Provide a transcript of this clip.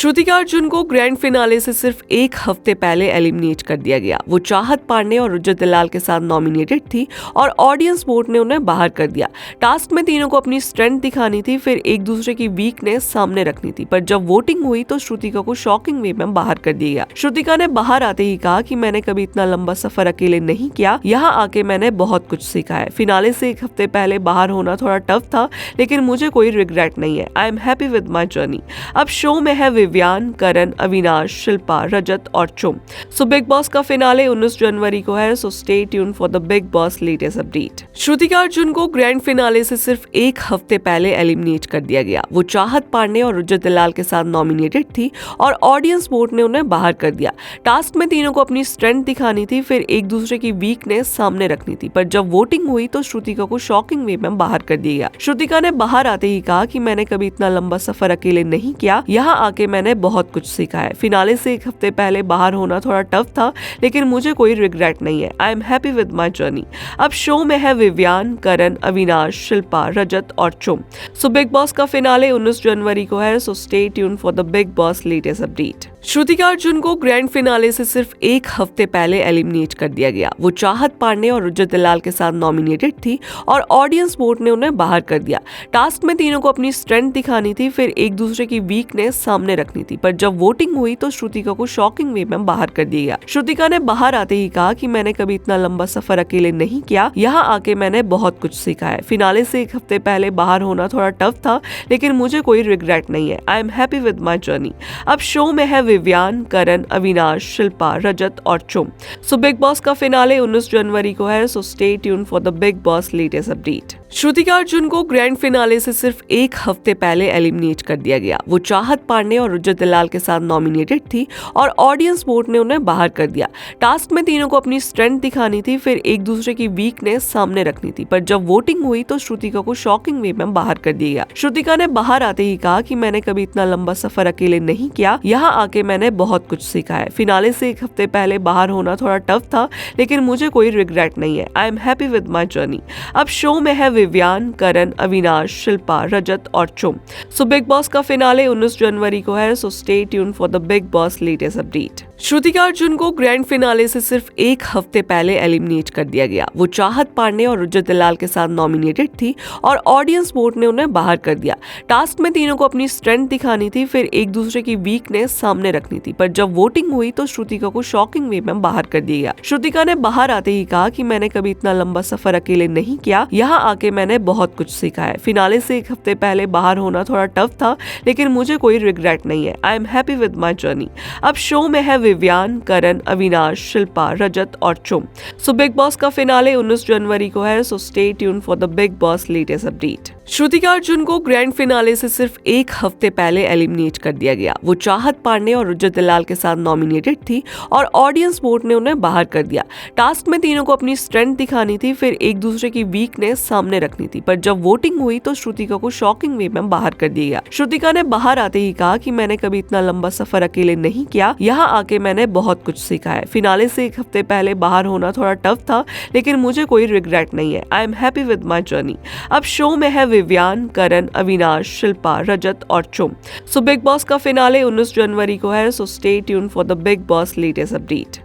श्रुतिका अर्जुन को grand finale से सिर्फ एक हफ्ते पहले एलिमिनेट कर दिया गया। वो चाहत पांडे और रुजत दलाल के साथ नॉमिनेटेड थी और ऑडियंस वोट ने उन्हें बाहर कर दिया। टास्क में तीनों को अपनी स्ट्रेंथ दिखानी थी, फिर एक दूसरे की वीकनेस सामने रखनी थी, पर जब वोटिंग हुई तो श्रुतिका को शॉकिंग वे में बाहर कर दिया गया। श्रुतिका ने बाहर आते ही कहा कि मैंने कभी इतना लंबा सफर अकेले नहीं किया, यहाँ आके मैंने बहुत कुछ सीखा है। फिनाले से एक हफ्ते पहले बाहर होना थोड़ा टफ था, लेकिन मुझे कोई रिग्रेट नहीं है। I am happy with my journey. अब शो में है विवियान, करण, अविनाश, शिल्पा, रजत और चुम। सो बिग बॉस का फिनाले 19 जनवरी को है, so stay tune for the big boss latest update. Shrutika Arjun को ग्रैंड फिनाले से सिर्फ एक हफ्ते पहले एलिमिनेट कर दिया गया। वो चाहत पांडे और रुजत दलाल के साथ नॉमिनेटेड थी और ऑडियंस वोट ने उन्हें बाहर कर दिया। टास्क में तीनों को अपनी स्ट्रेंथ दिखानी थी, फिर एक दूसरे की वीकनेस सामने रखनी थी, पर जब वोटिंग हुई तो श्रुतिका को शॉकिंग वे में बाहर कर दिया गया। श्रुतिका ने बाहर आते ही कहा कि मैंने कभी इतना लंबा सफर अकेले नहीं किया, यहाँ आके मैंने बहुत कुछ सीखा है। फिनाले से एक हफ्ते पहले बाहर होना थोड़ा टफ था, लेकिन मुझे कोई रिग्रेट नहीं है। I am happy with my journey. अब शो में है विवियान, करण, अविनाश, शिल्पा, रजत और चुम। सो बिग बॉस का फिनाले 19 जनवरी को है, so stay tune for the big boss latest update. Shrutika Arjun को ग्रैंड फिनाले से सिर्फ एक हफ्ते पहले एलिमिनेट कर दिया गया। वो चाहत पांडे और रुजत दलाल के साथ नॉमिनेटेड थी और ऑडियंस वोट ने उन्हें बाहर कर दिया। टास्क में तीनों को अपनी स्ट्रेंथ दिखानी थी, फिर एक दूसरे की वीकनेस सामने रखनी थी, पर जब वोटिंग हुई तो श्रुतिका को शॉकिंग वे में बाहर कर दिया गया। श्रुतिका ने बाहर आते ही कहा कि मैंने कभी इतना लंबा सफर अकेले नहीं किया, यहाँ आके मैंने बहुत कुछ सीखा है। फिनाले से एक हफ्ते पहले बाहर होना थोड़ा टफ था, लेकिन मुझे कोई रिग्रेट नहीं है। I am happy with my journey. अब शो में है विवियान, करण, अविनाश, शिल्पा, रजत और चुम। सो बिग बॉस का फिनाले 19 जनवरी को है, so stay tune for the big boss latest update. Shrutika Arjun को ग्रैंड फिनाले से सिर्फ एक हफ्ते पहले एलिमिनेट कर दिया गया। वो चाहत पांडे और रुजत दलाल के साथ नॉमिनेटेड थी और ऑडियंस वोट ने उन्हें बाहर कर दिया। टास्क में तीनों को अपनी स्ट्रेंथ दिखानी थी, फिर एक दूसरे की वीकनेस सामने रखनी थी, पर जब वोटिंग हुई तो श्रुतिका को शॉकिंग वे में बाहर कर दिया गया। श्रुतिका ने बाहर आते ही कहा कि मैंने कभी इतना लंबा सफर अकेले नहीं किया, यहाँ आके मैंने बहुत कुछ सीखा है। फिनाले से एक हफ्ते पहले बाहर होना थोड़ा टफ था, लेकिन मुझे कोई रिग्रेट नहीं है। I am happy with my journey. अब शो में है विवियान, करण, अविनाश, शिल्पा, रजत और चुम। सो बिग बॉस का फिनाले 19 जनवरी को है, so stay tune for the big boss latest update. Shrutika Arjun को ग्रैंड फिनाले से सिर्फ एक हफ्ते पहले एलिमिनेट कर दिया गया। वो चाहत पांडे और रुजत दलाल के साथ नॉमिनेटेड थी और ऑडियंस वोट ने उन्हें बाहर कर दिया। टास्क में तीनों को अपनी स्ट्रेंथ दिखानी थी, फिर एक दूसरे की वीकनेस सामने रखनी थी, पर जब वोटिंग हुई तो श्रुतिका को शॉकिंग वे में बाहर कर दिया गया। श्रुतिका ने बाहर आते ही कहा कि मैंने कभी इतना लंबा सफर अकेले नहीं किया, यहाँ आके मैंने बहुत कुछ सीखा है। फिनाले से एक हफ्ते पहले बाहर होना थोड़ा टफ था, लेकिन मुझे कोई रिग्रेट नहीं है। I am happy with my journey. अब शो में है विवियान, करण, अविनाश, शिल्पा, रजत और चुम। सो बिग बॉस का फिनाले 19 जनवरी को है, so stay tune for the big boss latest update. Shrutika Arjun को ग्रैंड फिनाले से सिर्फ एक हफ्ते पहले एलिमिनेट कर दिया गया। वो चाहत पांडे और रुजत दलाल के साथ नॉमिनेटेड थी और ऑडियंस वोट ने उन्हें बाहर कर दिया। टास्क में तीनों को अपनी स्ट्रेंथ दिखानी थी, फिर एक दूसरे की वीकनेस सामने रखनी थी, पर जब वोटिंग हुई तो श्रुतिका को शॉकिंग वे में बाहर कर दिया गया। श्रुतिका ने बाहर आते ही कहा कि मैंने कभी इतना लंबा सफर अकेले नहीं किया, यहाँ आके मैंने बहुत कुछ सीखा है। फिनाले से एक हफ्ते पहले बाहर होना थोड़ा टफ था, लेकिन मुझे कोई रिग्रेट नहीं है। I am happy with my journey. अब शो में है विवियान, करण, अविनाश, शिल्पा, रजत और चुम। सो बिग बॉस का फिनाले 19 जनवरी को है, so stay tune for the big boss latest update.